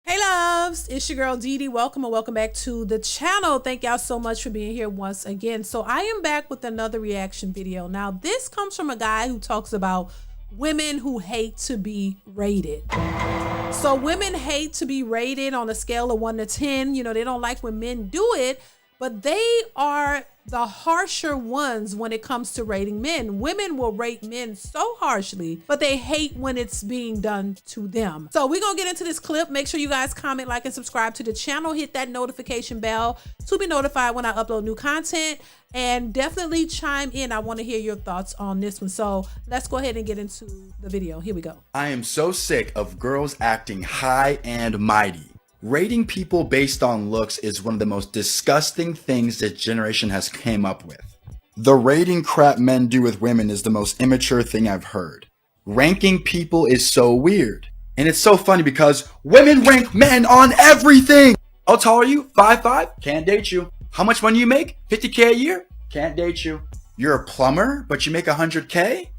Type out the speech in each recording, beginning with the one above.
Hey loves, it's your girl DeeDee. Welcome and welcome back to the channel. Thank y'all so much for being here once again. So I am back with another reaction video. Now this comes from a guy who talks about women who hate to be rated. So women hate to be rated on a scale of 1 to 10. You know, they don't like when men do it, but they are the harsher ones when it comes to rating men. Women will rate men so harshly, but they hate when it's being done to them. So we're gonna get into this clip. Make sure you guys comment, like, and subscribe to the channel. Hit that notification bell to be notified when I upload new content. And definitely chime in. I want to hear your thoughts on this one. So let's go ahead and get into the video. Here we go. I am so sick of girls acting high and mighty. Rating people based on looks is one of the most disgusting things this generation has came up with. The rating crap men do with women is the most immature thing I've heard. Ranking people is so weird. And it's so funny because women rank men on everything. How tall are you? 5'5"? Can't date you. How much money you make? 50K a year? Can't date you. You're a plumber, but you make 100K?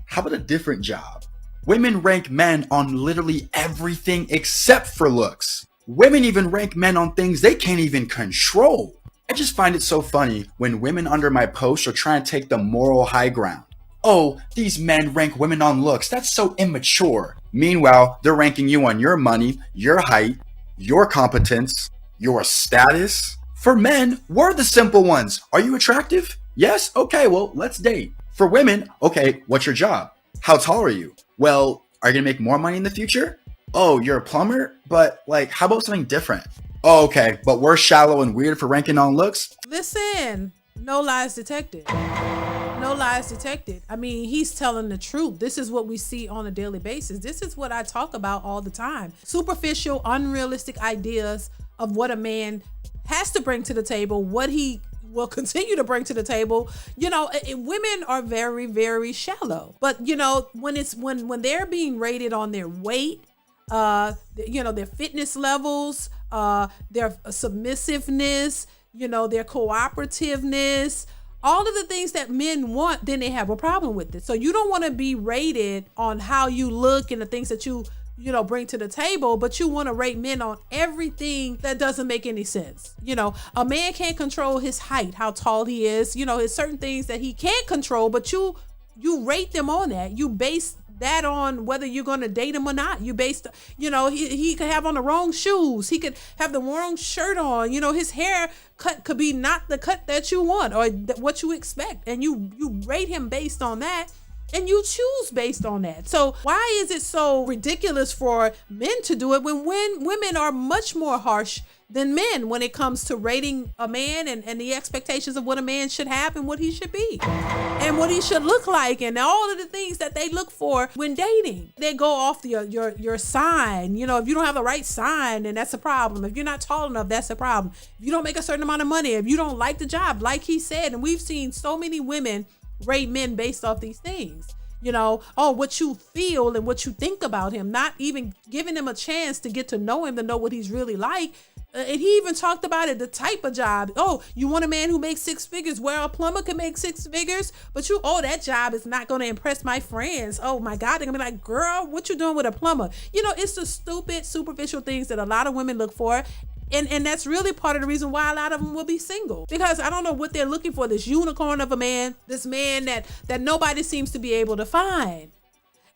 How about a different job? Women rank men on literally everything except for looks. Women even rank men on things they can't even control. I just find it so funny when women under my posts are trying to take the moral high ground. Oh, these men rank women on looks. That's so immature. Meanwhile, they're ranking you on your money, your height, your competence, your status. For men, we're the simple ones. Are you attractive? Yes? Okay, well, let's date. For women, okay, what's your job? How tall are you? Well, are you gonna make more money in the future? Oh, you're a plumber? But like, how about something different? Oh, okay, but we're shallow and weird for ranking on looks? Listen, no lies detected. No lies detected. I mean, he's telling the truth. This is what we see on a daily basis. This is what I talk about all the time. Superficial, unrealistic ideas of what a man has to bring to the table, what he will continue to bring to the table. You know, women are very, very shallow. But you know, when they're being rated on their weight, you know, their fitness levels, their submissiveness, you know, their cooperativeness, all of the things that men want, then they have a problem with it. So you don't want to be rated on how you look and the things that you know, bring to the table, but you want to rate men on everything that doesn't make any sense. You know, a man can't control his height, how tall he is. You know, there's certain things that he can't control, but you rate them on that. You base that on whether you're going to date him or not. You based, you know, he could have on the wrong shoes. He could have the wrong shirt on. You know, his hair cut could be not the cut that you want or what you expect. And you rate him based on that. And you choose based on that. So why is it so ridiculous for men to do it when women are much more harsh than men when it comes to rating a man and the expectations of what a man should have and what he should be and what he should look like and all of the things that they look for when dating. They go off your sign. You know, if you don't have the right sign, then that's a problem. If you're not tall enough, that's a problem. If you don't make a certain amount of money, if you don't like the job, like he said, and we've seen so many women rate men based off these things. You know, oh, what you feel and what you think about him, not even giving him a chance to get to know him, to know what he's really like. And he even talked about it, the type of job. Oh, you want a man who makes 6 figures? Well, a plumber can make 6 figures, but that job is not going to impress my friends. Oh my God, they're gonna be like, girl, what you doing with a plumber? You know, it's the stupid, superficial things that a lot of women look for. And that's really part of the reason why a lot of them will be single, because I don't know what they're looking for, this unicorn of a man, this man that nobody seems to be able to find.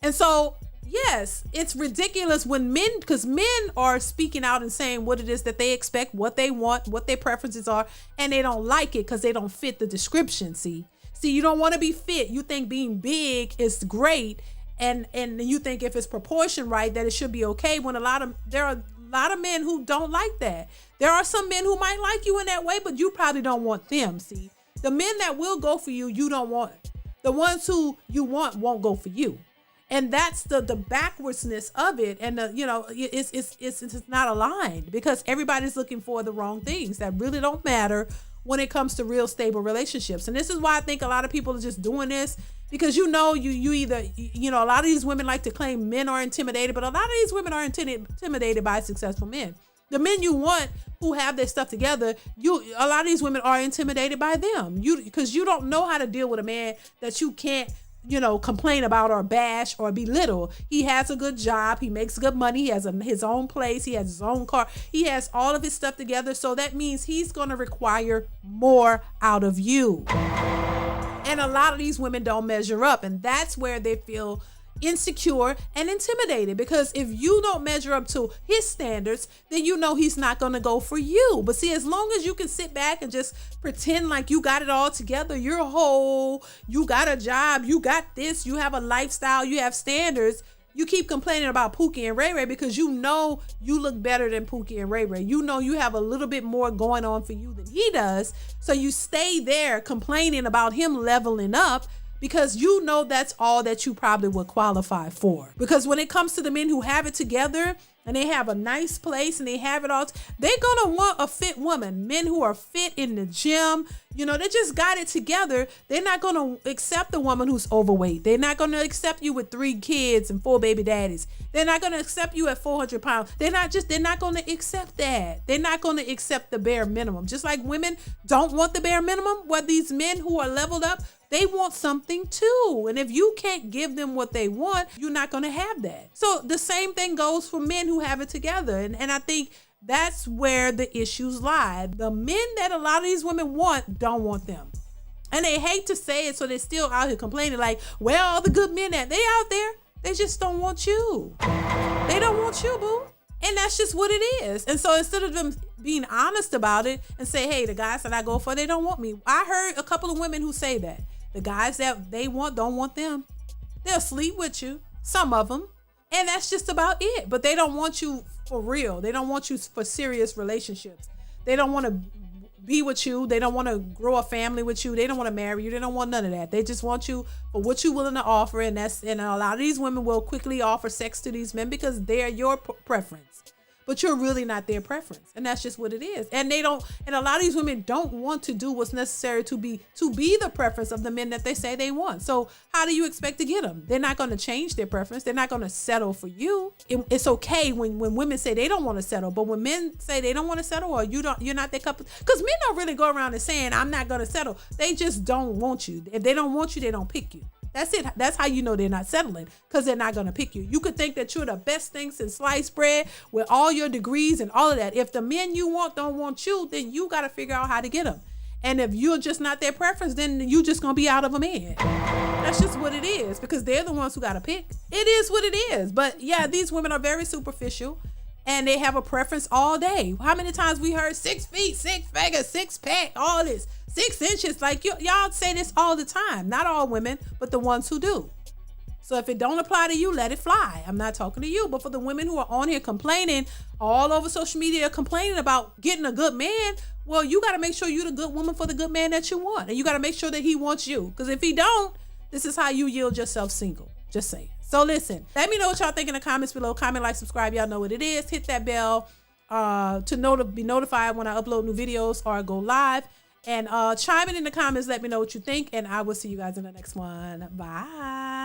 And so, yes, it's ridiculous when because men are speaking out and saying what it is that they expect, what they want, what their preferences are, and they don't like it because they don't fit the description. See, you don't want to be fit. You think being big is great. And you think if it's proportioned right, that it should be okay, when there are a lot of men who don't like that. There are some men who might like you in that way, but you probably don't want them. See, the men that will go for you, you don't want. The ones who you want won't go for you. And that's the backwardsness of it. And you know, it's not aligned, because everybody's looking for the wrong things that really don't matter when it comes to real stable relationships. And this is why I think a lot of people are just doing this, because you know, you either, you know, a lot of these women like to claim men are intimidated, but a lot of these women are intimidated by successful men. The men you want who have their stuff together, a lot of these women are intimidated by them. Because you don't know how to deal with a man that you can't complain about or bash or belittle. He has a good job. He makes good money. He has his own place. He has his own car. He has all of his stuff together. So that means he's going to require more out of you. And a lot of these women don't measure up. And that's where they feel insecure and intimidated, because if you don't measure up to his standards, then he's not going to go for you. But see, as long as you can sit back and just pretend like you got it all together, you're whole, you got a job, you got this, you have a lifestyle, you have standards, you keep complaining about Pookie and Ray Ray because you look better than Pookie and Ray Ray. You have a little bit more going on for you than he does. So you stay there complaining about him leveling up, because that's all that you probably would qualify for. Because when it comes to the men who have it together and they have a nice place and they have it all, they're gonna want a fit woman. Men who are fit in the gym, they just got it together. They're not gonna accept a woman who's overweight. They're not gonna accept you with 3 kids and 4 baby daddies. They're not gonna accept you at 400 pounds. They're not gonna accept that. They're not gonna accept the bare minimum. Just like women don't want the bare minimum, where these men who are leveled up, they want something too. And if you can't give them what they want, you're not going to have that. So the same thing goes for men who have it together. And I think that's where the issues lie. The men that a lot of these women want don't want them. And they hate to say it, so they're still out here complaining like, well, all the good men they out there, they just don't want you. They don't want you, boo. And that's just what it is. And so instead of them being honest about it and say, hey, the guys that I go for, they don't want me. I heard a couple of women who say that. The guys that they want don't want them. They'll sleep with you, some of them, and that's just about it. But they don't want you for real. They don't want you for serious relationships. They don't want to be with you. They don't want to grow a family with you. They don't want to marry you. They don't want none of that. They just want you for what you're willing to offer. And a lot of these women will quickly offer sex to these men because they're your preference. But you're really not their preference. And that's just what it is. And a lot of these women don't want to do what's necessary to be the preference of the men that they say they want. So how do you expect to get them? They're not going to change their preference. They're not going to settle for you. It's okay when women say they don't want to settle, but when men say they don't want to settle, or you're not their cup of, because men don't really go around and saying, I'm not going to settle. They just don't want you. If they don't want you, they don't pick you. That's it. That's how you know they're not settling, because they're not going to pick you. You could think that you're the best thing since sliced bread with all your degrees and all of that. If the men you want don't want you, then you got to figure out how to get them. And if you're just not their preference, then you just going to be out of a man. That's just what it is, because they're the ones who got to pick. It is what it is. But yeah, these women are very superficial and they have a preference all day. How many times we heard 6 feet, 6 figures, 6 pack, all this. 6 inches, like y'all say this all the time. Not all women, but the ones who do. So if it don't apply to you, let it fly. I'm not talking to you, but for the women who are on here complaining all over social media, complaining about getting a good man, well, you got to make sure you're the good woman for the good man that you want. And you got to make sure that he wants you. Because if he don't, this is how you yield yourself single. Just saying. So listen, let me know what y'all think in the comments below. Comment, like, subscribe. Y'all know what it is. Hit that bell to be notified when I upload new videos or I go live. And chime in the comments. Let me know what you think. And I will see you guys in the next one. Bye.